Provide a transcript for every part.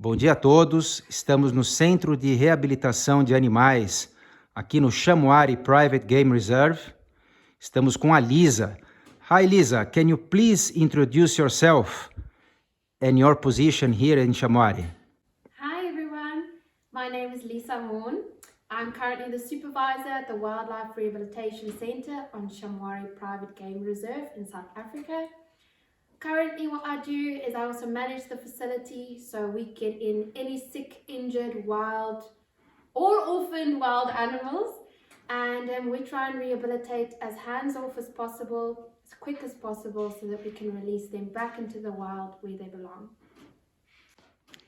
Bom dia a todos, estamos no Centro de Reabilitação de Animais, aqui no Shamwari Private Game Reserve. Estamos com a Lisa. Hi Lisa, can you please introduce yourself and your position here in Shamwari? Hi everyone, my name is Lisa Horn. I'm currently the supervisor at the Wildlife Rehabilitation Centre on Shamwari Private Game Reserve in South Africa. Currently what I do is I also manage the facility, so we get in any sick, injured, wild or orphaned wild animals, and we try and rehabilitate as hands-off as possible, as quick as possible, so that we can release them back into the wild where they belong.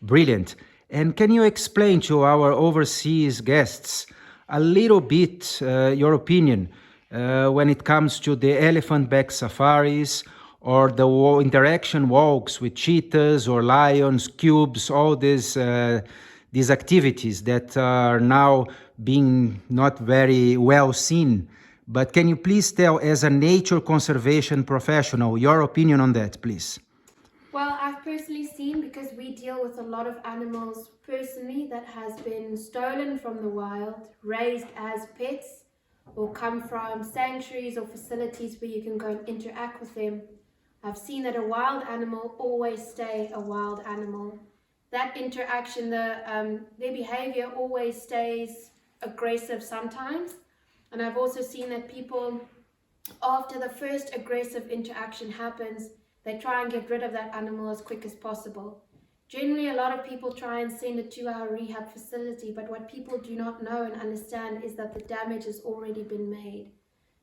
Brilliant. And can you explain to our overseas guests a little bit your opinion when it comes to the elephant back safaris or the interaction walks with cheetahs or lions, cubes, all these activities that are now being not very well seen? But can you please tell, as a nature conservation professional, your opinion on that, please? Well, I've personally seen, because we deal with a lot of animals personally that has been stolen from the wild, raised as pets, or come from sanctuaries or facilities where you can go and interact with them. I've seen that a wild animal always stay a wild animal. That interaction, their behavior always stays aggressive sometimes. And I've also seen that people, after the first aggressive interaction happens, they try and get rid of that animal as quick as possible. Generally, a lot of people try and send it to our rehab facility, but what people do not know and understand is that the damage has already been made.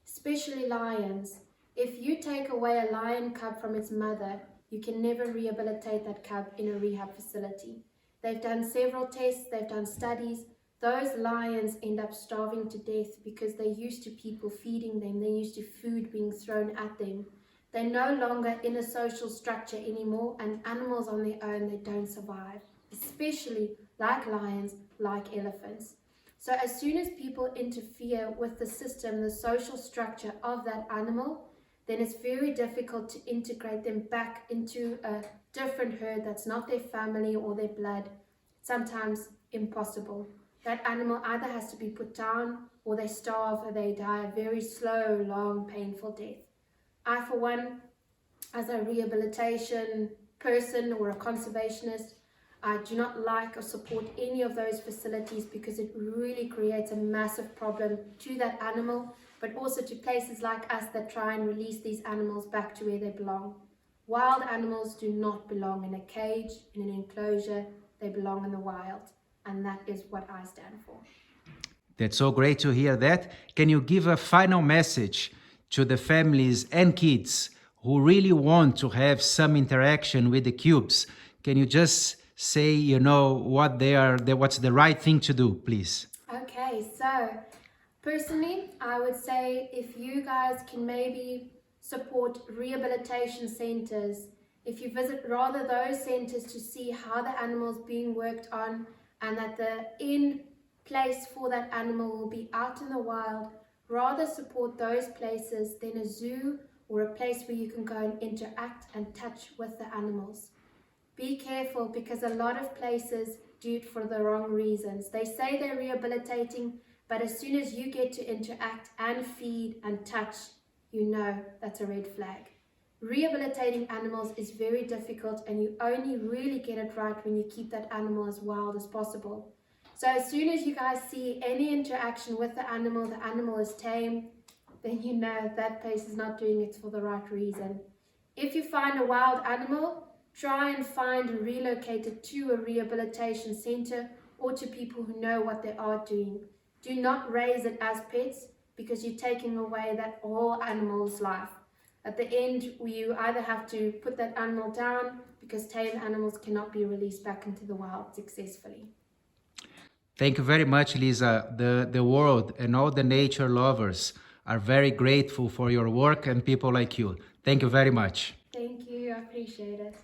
Especially lions. If you take away a lion cub from its mother, you can never rehabilitate that cub in a rehab facility. They've done several tests, they've done studies. Those lions end up starving to death because they're used to people feeding them, they're used to food being thrown at them. They're no longer in a social structure anymore, and animals on their own, they don't survive, especially like lions, like elephants. So as soon as people interfere with the system, the social structure of that animal, then it's very difficult to integrate them back into a different herd that's not their family or their blood. Sometimes impossible. That animal either has to be put down, or they starve, or they die a very slow, long, painful death. I, for one, as a rehabilitation person or a conservationist, I do not like or support any of those facilities because it really creates a massive problem to that animal, but also to places like us that try and release these animals back to where they belong. Wild animals do not belong in a cage, in an enclosure. They belong in the wild, and that is what I stand for. That's so great to hear that. Can you give a final message to the families and kids who really want to have some interaction with the cubes? Can you just say, what's the right thing to do, please? Okay, so personally, I would say if you guys can maybe support rehabilitation centers, if you visit rather those centers to see how the animal's being worked on, and that the end place for that animal will be out in the wild, rather support those places than a zoo or a place where you can go and interact and touch with the animals. Be careful, because a lot of places do it for the wrong reasons. They say they're rehabilitating, but as soon as you get to interact and feed and touch, you know that's a red flag. Rehabilitating animals is very difficult, and you only really get it right when you keep that animal as wild as possible. So as soon as you guys see any interaction with the animal is tame, then you know that place is not doing it for the right reason. If you find a wild animal, try and find and relocate it to a rehabilitation center or to people who know what they are doing. Do not raise it as pets, because you're taking away that whole animal's life. At the end, you either have to put that animal down, because tame animals cannot be released back into the wild successfully. Thank you very much, Lisa. The world and all the nature lovers are very grateful for your work and people like you. Thank you very much. Thank you, I appreciate it.